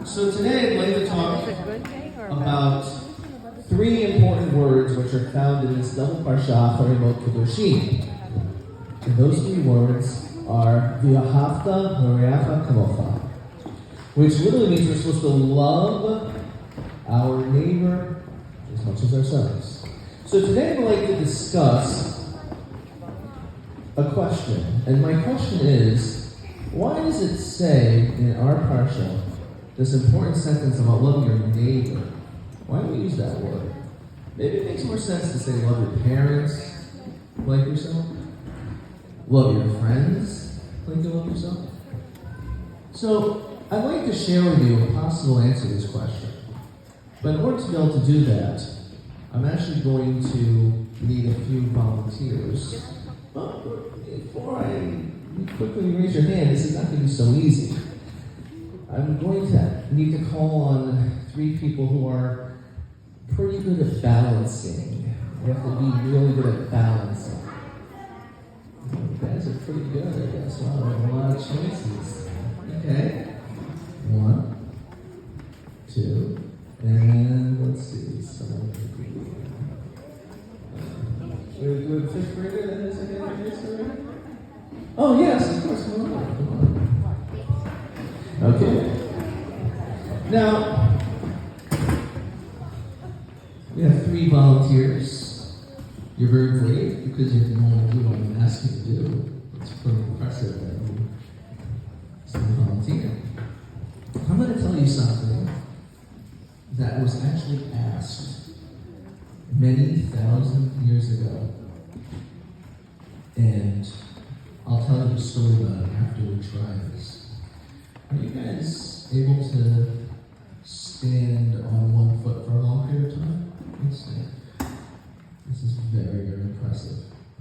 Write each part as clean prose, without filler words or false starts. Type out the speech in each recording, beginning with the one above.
So today I'd like to talk about three important words which are found in this double Parshat, Kedoshim. And those three words are V'ahavta l'reacha kamocha, which literally means we're supposed to love our neighbor as much as ourselves. So today I'd like to discuss a question. And my question is, why does it say in our Parsha this important sentence about loving your neighbor? Why do we use that word? Maybe it makes more sense to say love your parents like yourself. Love your friends like you love yourself. So I'd like to share with you a possible answer to this question. But in order to be able to do that, I'm actually going to need a few volunteers. But before you quickly raise your hand, this is not going to be so easy. I'm going to need to call on three people who are pretty good at balancing. You have to be really good at balancing. You guys are pretty good, I guess. Wow, a lot of choices. Okay. 1, 2, and let's see. Someone do a fifth grader that has a hand. Oh yes, of course. Come on. Okay. Now, we have 3 volunteers. You're very brave because you didn't want to do what I'm asking you to do. It's pretty impressive that you volunteer. I'm going to tell you something that was actually asked many thousand years ago. And I'll tell you a story about it after we try this. Are you guys able to stand on one foot for a long period of time? Let's see. This is very, very impressive.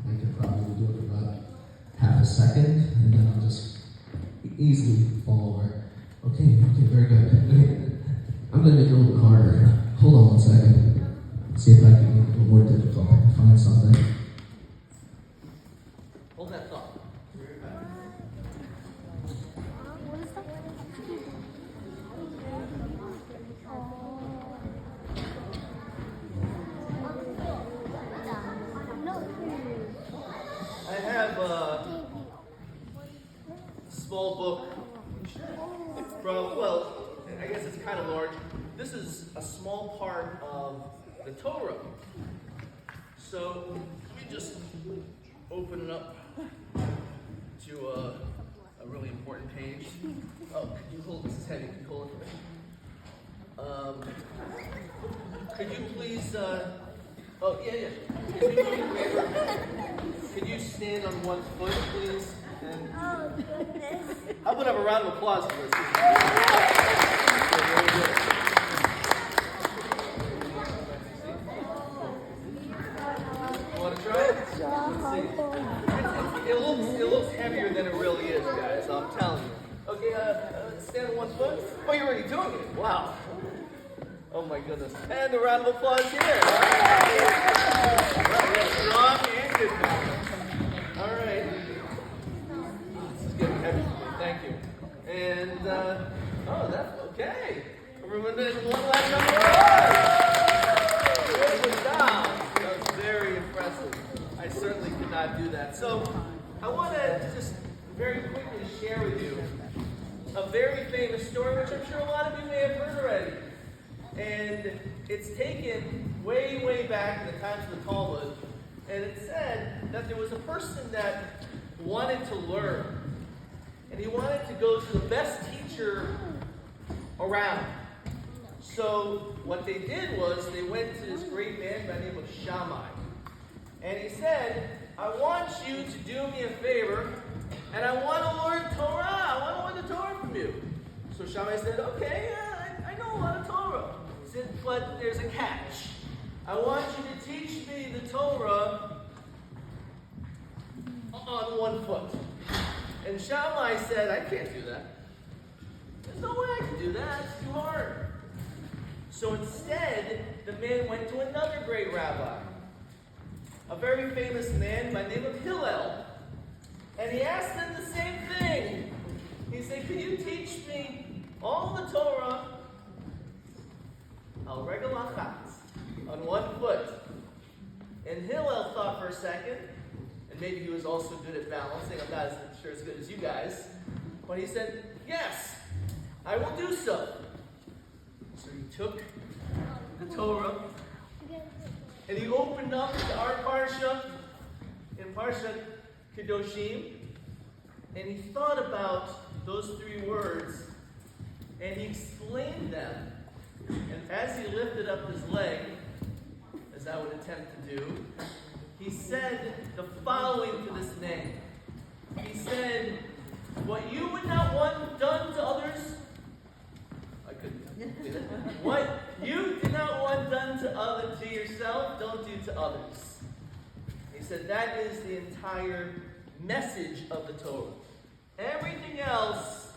I could probably do it for about half a second, and then I'll just easily fall over. Okay, very good. Okay. I'm going to make it a little bit harder. Hold on one second. See if I can make it a little more difficult. I can find something. Hold that thought. I have a small book from, well, I guess it's kind of large. This is a small part of the Torah. So let me just open it up to a really important page. Oh, could you hold, this is heavy, could you hold it for me? Could you please, oh, yeah. Could you stand on one foot, please? And oh, goodness. how about have a round of applause for this? Very good. Want to try it? Let's see. It looks heavier than it really is, guys. I'm telling you. Okay, stand on one foot. Oh, you're already doing it. Wow. Oh my goodness. And a round of applause here. Strong and good balance. All right. This is getting heavy for me. Thank you. And, oh, that's okay. Everyone did one last number. Good job. That was very impressive. I certainly could not do that. So, I want to just very quickly share with you a very famous story, which I'm sure a lot of you may have heard already. And it's taken way, way back in the times of the Talmud. And it said that there was a person that wanted to learn. And he wanted to go to the best teacher around. So what they did was they went to this great man by the name of Shammai. And he said, I want you to do me a favor, and I want to learn Torah. I want to learn the Torah from you. So Shammai said, okay, I know a lot of Torah. He said, but there's a catch. I want you to teach me the Torah on one foot. And Shammai said, I can't do that. There's no way I can do that. It's too hard. So instead, the man went to another great rabbi, a very famous man by the name of Hillel. And he asked him the same thing. He said, can you teach me all the Torah also good at balancing. I'm not sure as good as you guys. But he said, yes, I will do so. So he took the Torah and he opened up to our Parshat in Parshat Kedoshim, and he thought about those 3 words and he explained them. And as he lifted up his leg, as I would attempt to do, he said the following to this name. He said, what you would not want done to others, I couldn't do that. What you did not want done to yourself, don't do to others. He said that is the entire message of the Torah. Everything else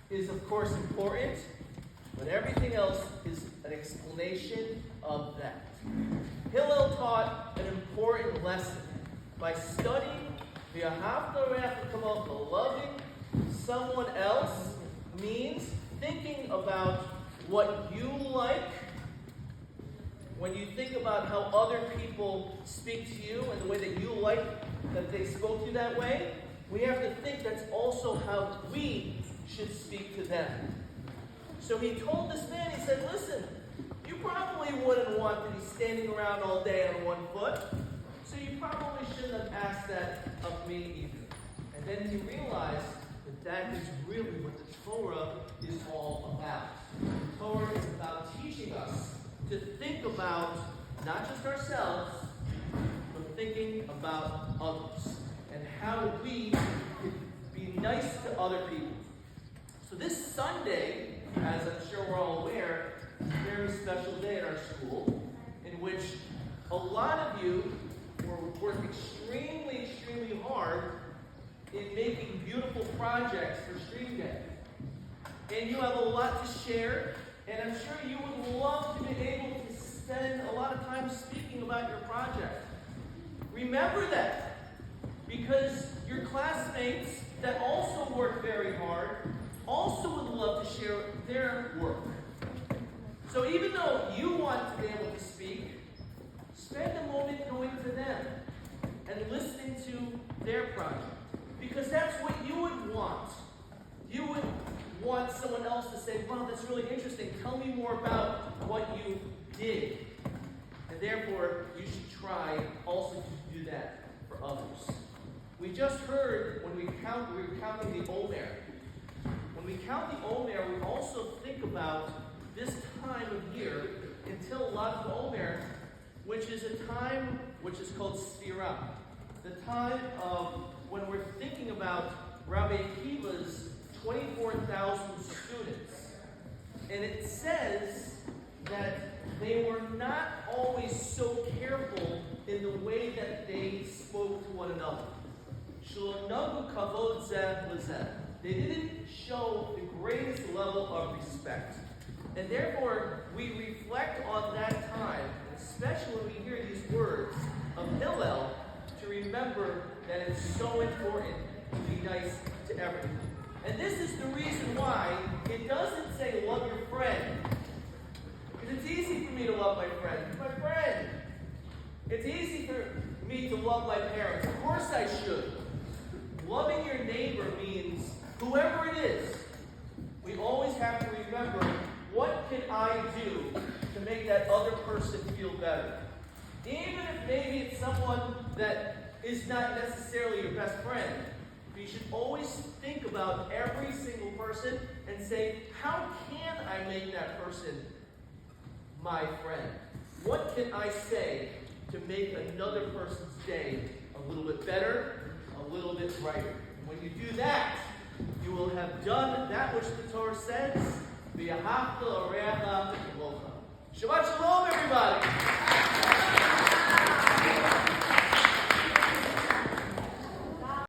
is, of course, important, but everything else is an explanation of that. Hillel taught an important lesson by studying the loving someone else means thinking about what you like. When you think about how other people speak to you and the way that you like that they spoke to you that way, we have to think that's also how we should speak to them. So he told this man, he said, listen, you probably wouldn't want to be standing around all day on one foot, so you probably shouldn't have asked that of me either. And then he realized that that is really what the Torah is all about. The Torah is about teaching us to think about not just ourselves, but thinking about others and how we can be nice to other people. So this Sunday, as I'm sure we're all aware, is a very special day at our school in which a lot of you worked extremely, extremely hard in making beautiful projects for Stream Day. And you have a lot to share, and I'm sure you would love to be able to spend a lot of time speaking about your project. Remember that, because your classmates that also work very hard also would love to share their work. So even though you want to be able to speak, spend a moment going to them and listening to their project. Because that's what you would want. You would want someone else to say, wow, that's really interesting. Tell me more about what you did. And therefore, you should try also to do that for others. We just heard when we were counting the Omer. When we count the Omer, we also think about this time of year until Lag Omer, which is a time which is called Sfirah. The time of when we're thinking about Rabbi Akiva's 24,000 students. And it says that they were not always so careful in the way that they spoke to one another. They didn't show the greatest level of respect. And therefore, we reflect on that time, especially when we hear these words of Hillel, to remember that it's so important to be nice to everyone. And this is the reason why it doesn't say love your friend. Because it's easy for me to love my friend. He's my friend. It's easy for me to love my parents. Of course I should. Loving your neighbor means whoever it is. We always have to remember, what can I do to make that other person feel better? Even if maybe it's someone that is not necessarily your best friend, you should always think about every single person and say, how can I make that person my friend? What can I say to make another person's day a little bit better, a little bit brighter? And when you do that, you will have done that which the Torah says, V'yahavta l'orecha k'mocha. Shabbat shalom, everybody!